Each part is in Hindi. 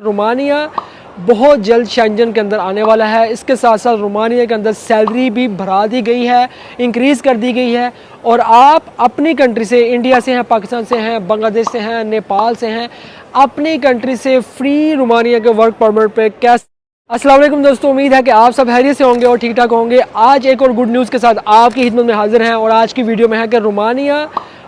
रोमानिया बहुत जल्द शेंजन के अंदर आने वाला है। इसके साथ साथ रोमानिया के अंदर सैलरी भी बढ़ा दी गई है, इंक्रीज़ कर दी गई है। और आप अपनी कंट्री से, इंडिया से हैं, पाकिस्तान से हैं, बांग्लादेश से हैं, नेपाल से हैं, अपनी कंट्री से फ्री रोमानिया के वर्क परमिट पे कैसे। अस्सलाम वालेकुम दोस्तों, उम्मीद है कि आप सब खैरियत से होंगे और ठीक ठाक होंगे। आज एक और गुड न्यूज़ के साथ आपकी खिदमत में हाजिर हैं और आज की वीडियो में है कि रोमानिया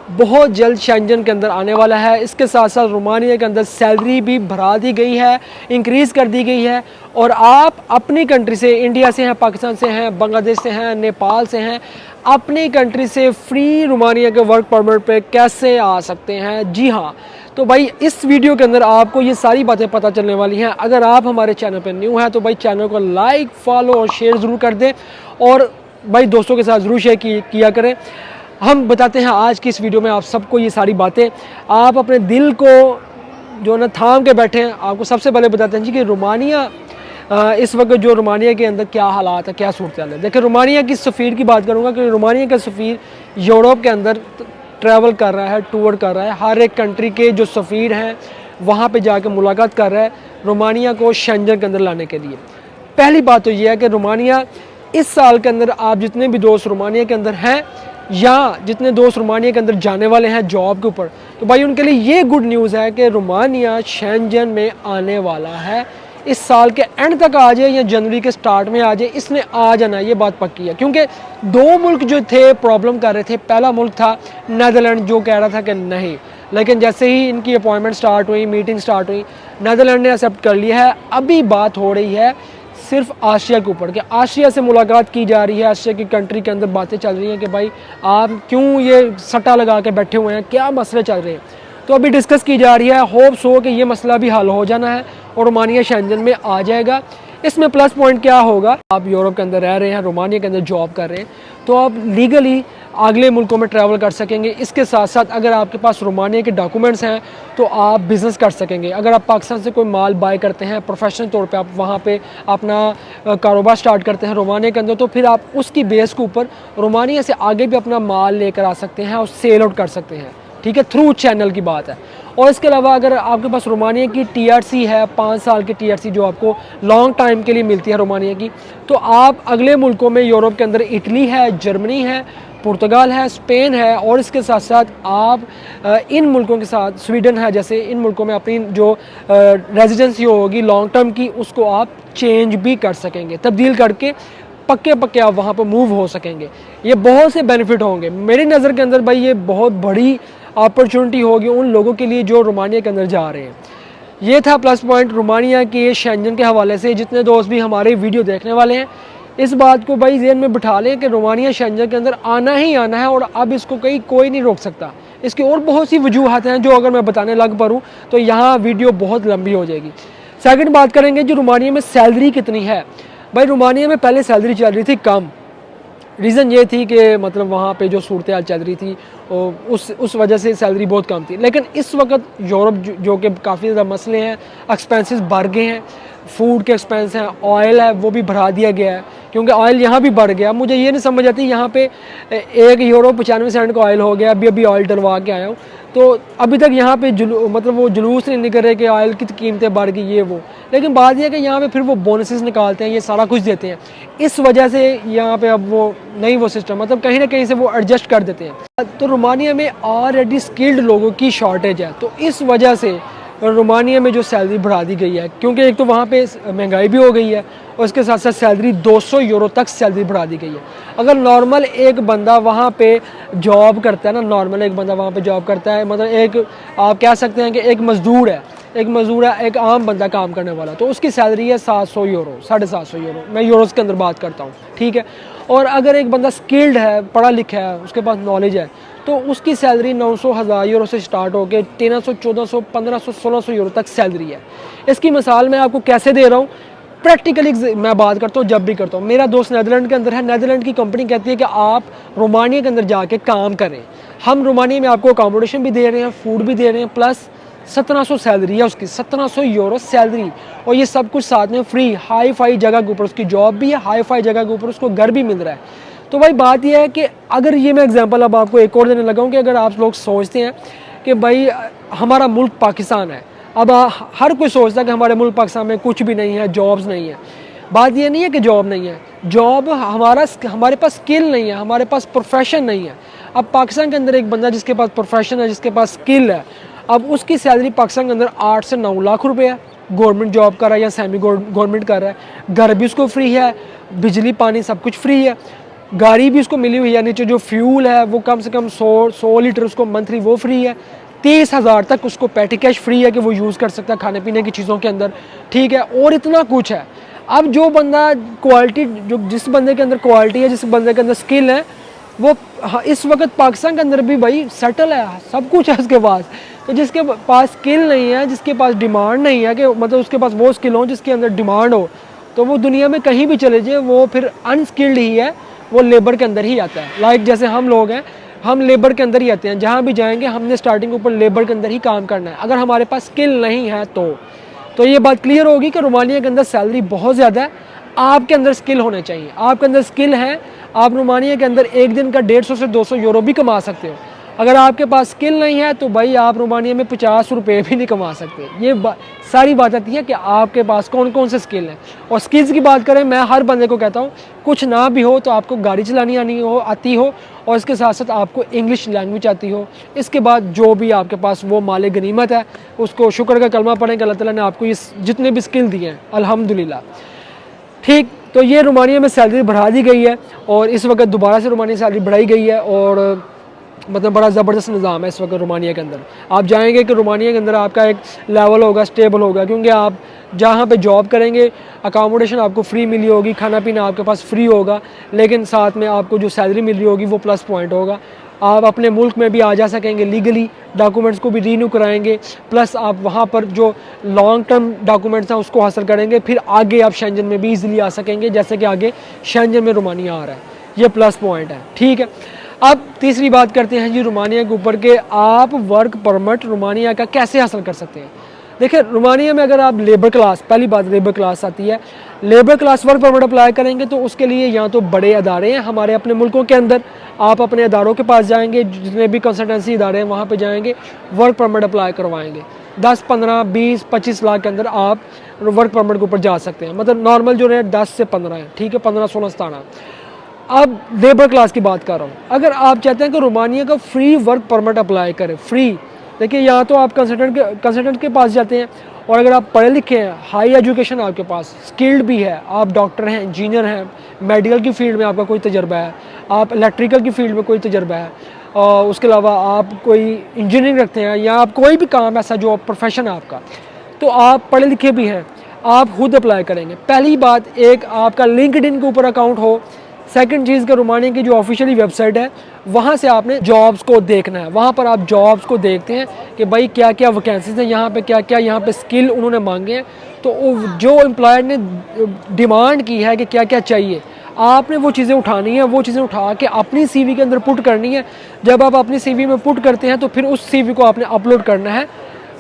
बहुत जल्द शेंजन के अंदर आने वाला है। इसके साथ साथ रोमानिया के अंदर सैलरी भी बढ़ा दी गई है, इंक्रीज़ कर दी गई है। और आप अपनी कंट्री से, इंडिया से हैं, पाकिस्तान से हैं, बांग्लादेश से हैं, नेपाल से हैं, अपनी कंट्री से फ्री रोमानिया के वर्क परमिट पे कैसे आ सकते हैं। जी हाँ, तो भाई इस वीडियो के अंदर आपको ये सारी बातें पता चलने वाली हैं। अगर आप हमारे चैनल पर न्यू हैं तो भाई चैनल को लाइक, फॉलो और शेयर ज़रूर कर दें और भाई दोस्तों के साथ ज़रूर शेयर किया करें। हम बताते हैं आज की इस वीडियो में आप सबको ये सारी बातें। आप अपने दिल को जो ना थाम के बैठे हैं। आपको सबसे पहले बताते हैं जी कि रोमानिया इस वक्त जो रोमानिया के अंदर क्या हालात है, क्या सूरत है। देखिए, रोमानिया की सफ़ीर की बात करूँगा कि रोमानिया का सफ़ीर यूरोप के अंदर ट्रैवल कर रहा है, टूर कर रहा है। हर एक कंट्री के जो सफ़ीर हैं वहाँ पे जाकर मुलाकात कर रहा है रोमानिया को शेंजन के अंदर लाने के लिए। पहली बात तो ये है कि रोमानिया इस साल के अंदर आप जितने भी दोस्त रोमानिया के अंदर हैं या जितने दोस्त रोमानिया के अंदर जाने वाले हैं जॉब के ऊपर, तो भाई उनके लिए ये गुड न्यूज़ है कि रोमानिया शेंजन में आने वाला है। इस साल के एंड तक आ जाए या जनवरी के स्टार्ट में आ जाए, इसने आ जाना, ये बात पक्की है। क्योंकि दो मुल्क जो थे प्रॉब्लम कर रहे थे। पहला मुल्क था नेदरलैंड जो कह रहा था कि नहीं, लेकिन जैसे ही इनकी अपॉइंटमेंट स्टार्ट हुई, मीटिंग स्टार्ट हुई, नेदरलैंड ने एक्सेप्ट कर लिया है। अभी बात हो रही है सिर्फ आशिया के ऊपर, कि आशिया से मुलाकात की जा रही है। आशिया की कंट्री के अंदर बातें चल रही हैं कि भाई आप क्यों ये सट्टा लगा के बैठे हुए हैं, क्या मसले चल रहे हैं। तो अभी डिस्कस की जा रही है। होप सो कि ये मसला भी हल हो जाना है और रोमानिया शेंजन में आ जाएगा। इसमें प्लस पॉइंट क्या होगा, आप यूरोप के अंदर रह रहे हैं, रोमानिया के अंदर जॉब कर रहे हैं, तो आप लीगली अगले मुल्कों में ट्रैवल कर सकेंगे। इसके साथ साथ अगर आपके पास रोमानिया के डॉक्यूमेंट्स हैं तो आप बिज़नेस कर सकेंगे। अगर आप पाकिस्तान से कोई माल बाय करते हैं प्रोफेशनल तौर पे, आप वहाँ पे अपना कारोबार स्टार्ट करते हैं रोमानिया के अंदर, तो फिर आप उसकी बेस के ऊपर रोमानिया से आगे भी अपना माल लेकर आ सकते हैं और सेल आउट कर सकते हैं। ठीक है, थ्रू चैनल की बात है। और इसके अलावा अगर आपके पास रोमानिया की TRC है, 5 साल की TRC जो आपको लॉन्ग टाइम के लिए मिलती है रोमानिया की, तो आप अगले मुल्कों में यूरोप के अंदर इटली है, जर्मनी है, पुर्तगाल है, स्पेन है, और इसके साथ साथ आप इन मुल्कों के साथ, स्वीडन है, जैसे इन मुल्कों में अपनी जो रेजिडेंसी होगी लॉन्ग टर्म की, उसको आप चेंज भी कर सकेंगे, तब्दील करके पक्के आप वहाँ पर मूव हो सकेंगे। ये बहुत से बेनिफिट होंगे मेरी नज़र के अंदर। भाई ये बहुत बड़ी अपॉर्चुनिटी होगी उन लोगों के लिए जो रोमानिया के अंदर जा रहे हैं। ये था प्लस पॉइंट रोमानिया के शेंजन के हवाले से। जितने दोस्त भी हमारे वीडियो देखने वाले हैं, इस बात को भाई ज़हन में बिठा लें कि रोमानिया शेंजन के अंदर आना ही आना है और अब इसको कोई नहीं रोक सकता। इसकी और बहुत सी वजूहत हैं जो अगर मैं बताने लग पड़ूँ तो यहाँ वीडियो बहुत लंबी हो जाएगी। सेकंड बात करेंगे जो रोमानिया में सैलरी कितनी है। भाई रोमानिया में पहले सैलरी चल रही थी कम। रीज़न ये थी कि मतलब वहाँ पे जो सूरत हाल चल रही थी उस वजह से सैलरी बहुत कम थी। लेकिन इस वक्त यूरोप जो कि काफ़ी ज़्यादा मसले हैं, एक्सपेंसेस बढ़ गए हैं, फूड के एक्सपेंस हैं, ऑयल है वो भी बढ़ा दिया गया है क्योंकि ऑयल यहाँ भी बढ़ गया। मुझे ये नहीं समझ आती, यहाँ पे 1 यूरो 95 सेंट का ऑयल हो गया। अभी ऑयल डलवा के आया हूँ, तो अभी तक यहाँ पे मतलब वो जुलूस नहीं निकल रहे कि ऑयल की कीमतें बढ़ गई ये वो। लेकिन बात यह है कि यहाँ पे फिर वो बोनसेस निकालते हैं, ये सारा कुछ देते हैं। इस वजह से यहाँ पे अब वो नहीं, वो सिस्टम मतलब कहीं ना कहीं से वो एडजस्ट कर देते हैं। तो रोमानिया में ऑलरेडी स्किल्ड लोगों की शॉर्टेज है, तो इस वजह से रोमानिया में जो सैलरी बढ़ा दी गई है, क्योंकि एक तो वहाँ पे महंगाई भी हो गई है और उसके साथ साथ सैलरी 200 यूरो तक सैलरी बढ़ा दी गई है। अगर नॉर्मल एक बंदा वहाँ पे जॉब करता है ना, नॉर्मल एक बंदा वहाँ पे जॉब करता है, मतलब एक आप कह सकते हैं कि एक मज़दूर है, एक आम बंदा काम करने वाला, तो उसकी सैलरी है 700 यूरो, 750 यूरो। मैं यूरोस के अंदर बात करता हूँ, ठीक है। और अगर एक बंदा स्किल्ड है, पढ़ा लिखा है, उसके पास नॉलेज है, तो उसकी सैलरी 900 1000 यूरो से स्टार्ट होकर 1300 1400 1500 1600 यूरो तक सैलरी है। इसकी मिसाल मैं आपको कैसे दे रहा हूँ, प्रैक्टिकली मैं बात करता हूँ, जब भी करता हूँ। मेरा दोस्त नेदरलैंड के अंदर है, नेदरलैंड की कंपनी कहती है कि आप रोमानिया के अंदर जाके काम करें, हम रोमानिया में आपको अकोमोडेशन भी दे रहे हैं, फूड भी दे रहे हैं, प्लस 1700 सैलरी है उसकी, 1700 यूरो सैलरी, और ये सब कुछ साथ में फ्री। हाई फाई जगह के ऊपर उसकी जॉब भी है, हाई फाई जगह के ऊपर उसको घर भी मिल रहा है। तो भाई बात यह है कि अगर ये मैं एग्जांपल अब आपको एक और देने लगा हूँ कि अगर आप लोग सोचते हैं कि भाई हमारा मुल्क पाकिस्तान है, अब हर कोई सोचता है कि हमारे मुल्क पाकिस्तान में कुछ भी नहीं है, जॉब्स नहीं है। बात ये नहीं है कि जॉब नहीं है, जॉब हमारे पास स्किल नहीं है, हमारे पास प्रोफेशन नहीं है। अब पाकिस्तान के अंदर एक बंदा जिसके पास प्रोफेशन है, जिसके पास स्किल है, अब उसकी सैलरी पाकिस्तान के अंदर 8 से 9 लाख रुपए है। गवर्नमेंट जॉब कर रहा है या सेमी गवर्नमेंट कर रहा है, घर भी उसको फ्री है, बिजली पानी सब कुछ फ्री है, गाड़ी भी उसको मिली हुई है, नीचे जो फ्यूल है वो कम से कम 100 लीटर उसको मंथली वो फ्री है। 30,000 तक उसको पेटी कैश फ्री है कि वो यूज़ कर सकता है खाने पीने की चीज़ों के अंदर, ठीक है। और इतना कुछ है। अब जो बंदा क्वालिटी, जो जिस बंदे के अंदर क्वालिटी है, जिस बंदे के अंदर स्किल है, वो इस वक्त पाकिस्तान के अंदर भी भाई सेटल है, सब कुछ है उसके पास। तो जिसके पास स्किल नहीं है, जिसके पास डिमांड नहीं है, कि मतलब उसके पास वो स्किल हो जिसके अंदर डिमांड हो, तो वो दुनिया में कहीं भी चले जाए वो फिर अनस्किल्ड ही है, वो लेबर के अंदर ही आता है। लाइक जैसे हम लोग हैं, हम लेबर के अंदर ही आते हैं, जहाँ भी जाएंगे हमने स्टार्टिंग ऊपर लेबर के अंदर ही काम करना है, अगर हमारे पास स्किल नहीं है तो ये बात क्लियर होगी कि रोमानिया के अंदर सैलरी बहुत ज़्यादा है। आपके अंदर स्किल होने चाहिए, आपके अंदर स्किल है, आप रोमानिया के अंदर एक दिन का 150 से 200 यूरो भी कमा सकते हो। अगर आपके पास स्किल नहीं है तो भाई आप रोमानिया में 50 रुपये भी नहीं कमा सकते। ये सारी बात आती है कि आपके पास कौन कौन से स्किल हैं। और स्किल्स की बात करें, मैं हर बंदे को कहता हूँ कुछ ना भी हो तो आपको गाड़ी चलानी आती हो, और इसके साथ साथ आपको इंग्लिश लैंग्वेज आती हो। इसके बाद जो भी आपके पास वो माले गनीमत है, उसको शुक्र का कलमा पढ़ें कि अल्लाह ताला ने आपको ये जितने भी स्किल दिए हैं अल्हम्दुलिल्लाह, ठीक। तो ये रोमानिया में सैलरी बढ़ा दी गई है, और इस वक्त दोबारा से रोमानिया सैलरी बढ़ाई गई है, और मतलब बड़ा ज़बरदस्त निज़ाम है इस वक्त रोमानिया के अंदर। आप जाएंगे कि रोमानिया के अंदर आपका एक लेवल होगा, स्टेबल होगा, क्योंकि आप जहाँ पे जॉब करेंगे अकामोडेशन आपको फ्री मिली होगी, खाना पीना आपके पास फ्री होगा, लेकिन साथ में आपको जो सैलरी मिल रही होगी वो प्लस पॉइंट होगा। आप अपने मुल्क में भी आ जा सकेंगे लीगली, डॉक्यूमेंट्स को भी रीन्यू कराएंगे, प्लस आप वहाँ पर जो लॉन्ग टर्म डॉक्यूमेंट्स हैं उसको हासिल करेंगे, फिर आगे आप शेंजन में भी ईजिली आ सकेंगे, जैसे कि आगे शेंजन में रोमानिया आ रहा है। ये प्लस पॉइंट है, ठीक है। अब तीसरी बात करते हैं जी रोमानिया के ऊपर के आप वर्क परमिट रोमानिया का कैसे हासिल कर सकते हैं। देखिए रोमानिया में अगर आप लेबर क्लास, पहली बात लेबर क्लास आती है, labour class work permit apply करेंगे तो उसके लिए यहाँ तो बड़े अदारे हैं हमारे अपने मुल्कों के अंदर, आप अपने अदारों के पास जाएंगे, जितने भी कंसल्टेंसी इदारे हैं वहाँ पे जाएंगे, वर्क परमिट अप्लाई करवाएंगे। 10, 15, 20, 25 लाख के अंदर आप वर्क परमिट के ऊपर जा सकते हैं। मतलब नॉर्मल जो रेट 10 से 15 है, ठीक है, 15, 16, 17। अब लेबर क्लास की बात कर रहा हूँ, अगर आप चाहते हैं कि रोमानिया का फ्री वर्क परमिट अप्लाई करें, फ्री, देखिए यहाँ तो आप कंसल्टेंट के पास जाते हैं, और अगर आप पढ़े लिखे हैं, हाई एजुकेशन आपके पास, स्किल्ड भी है, आप डॉक्टर हैं, इंजीनियर हैं, मेडिकल की फील्ड में आपका कोई तजर्बा है, आप इलेक्ट्रिकल की फील्ड में कोई तजर्बा है, और उसके अलावा आप कोई इंजीनियरिंग रखते हैं, या आप कोई भी काम ऐसा जो प्रोफेशन है आपका, तो आप पढ़े लिखे भी हैं, आप खुद अप्लाई करेंगे। पहली बात, एक आपका लिंक्डइन के ऊपर अकाउंट हो। सेकंड चीज़ का रोमानिया की जो ऑफिशियली वेबसाइट है वहाँ से आपने जॉब्स को देखना है, वहाँ पर आप जॉब्स को देखते हैं कि भाई क्या क्या वैकेंसीज हैं यहाँ पे, क्या क्या यहाँ पे स्किल उन्होंने मांगे हैं, तो जो एम्प्लॉयर ने डिमांड की है कि क्या क्या चाहिए, आपने वो चीज़ें उठानी है, वो चीज़ें उठा के अपनी सीवी के अंदर पुट करनी है। जब आप अपनी सीवी में पुट करते हैं तो फिर उस सीवी को आपने अपलोड करना है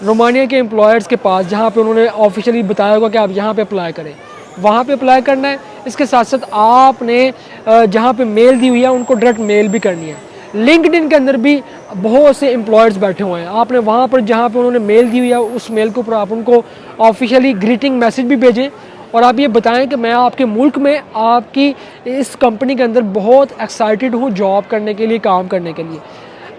रोमानिया के एम्प्लॉयर्स के पास, जहाँ पे उन्होंने ऑफिशियली बताया होगा कि आप यहाँ पे अप्लाई करें, वहाँ पे अप्लाई करना है। इसके साथ साथ आपने जहाँ पे मेल दी हुई है उनको डायरेक्ट मेल भी करनी है। लिंक्डइन के अंदर भी बहुत से एम्प्लॉयर्स बैठे हुए हैं, आपने वहाँ पर जहाँ पे उन्होंने मेल दी हुई है उस मेल के ऊपर आप उनको ऑफिशियली ग्रीटिंग मैसेज भी भेजें, और आप ये बताएं कि मैं आपके मुल्क में आपकी इस कंपनी के अंदर बहुत एक्साइटेड हूँ जॉब करने के लिए, काम करने के लिए।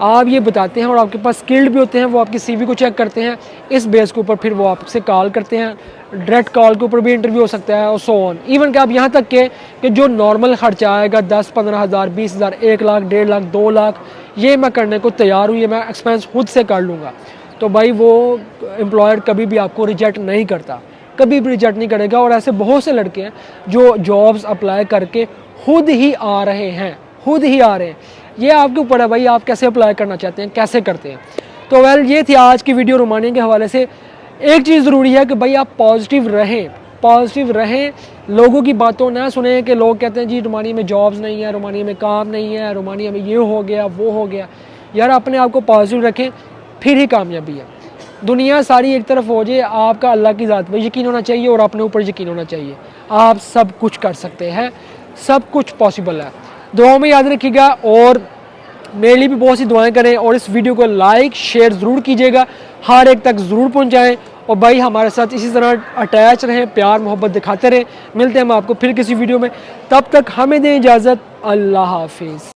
आप ये बताते हैं, और आपके पास स्किल्ड भी होते हैं, वो आपकी सीवी को चेक करते हैं, इस बेस के ऊपर फिर वो आपसे कॉल करते हैं, डायरेक्ट कॉल के ऊपर भी इंटरव्यू हो सकता है, और सो ऑन। इवन कि आप यहाँ तक के कि जो नॉर्मल खर्चा आएगा 10-15 हज़ार, 20 हज़ार, 1 लाख, 1.5 लाख, 2 लाख, ये मैं करने को तैयार हूँ, ये मैं एक्सपेंस खुद से कर लूँगा, तो भाई वो एम्प्लॉयर कभी भी आपको रिजेक्ट नहीं करता, कभी भी रिजेक्ट नहीं करेगा। और ऐसे बहुत से लड़के हैं जो जॉब्स अप्लाई करके खुद ही आ रहे हैं, खुद ही आ रहे हैं। ये आपके ऊपर है भाई, आप कैसे अप्लाई करना चाहते हैं, कैसे करते हैं। तो वेल, ये थी आज की वीडियो रोमानिया के हवाले से। एक चीज़ ज़रूरी है कि भाई आप पॉजिटिव रहें, पॉजिटिव रहें, लोगों की बातों ना सुने कि लोग कहते हैं जी रोमानिया में जॉब्स नहीं है, रोमानिया में काम नहीं है, रोमानिया में ये हो गया, वो हो गया। यार अपने आप को पॉजिटिव रखें, फिर ही कामयाबी है। दुनिया सारी एक तरफ हो जाए, आपका अल्लाह की ज़ात पर यकीन होना चाहिए और अपने ऊपर यकीन होना चाहिए। आप सब कुछ कर सकते हैं, सब कुछ पॉसिबल है। दुआओं में याद रखिएगा, और मेरे लिए भी बहुत सी दुआएं करें, और इस वीडियो को लाइक शेयर ज़रूर कीजिएगा, हर एक तक ज़रूर पहुंचाएं, और भाई हमारे साथ इसी तरह अटैच रहें, प्यार मोहब्बत दिखाते रहें। मिलते हैं हम आपको फिर किसी वीडियो में, तब तक हमें दें इजाज़त। अल्लाह हाफिज़।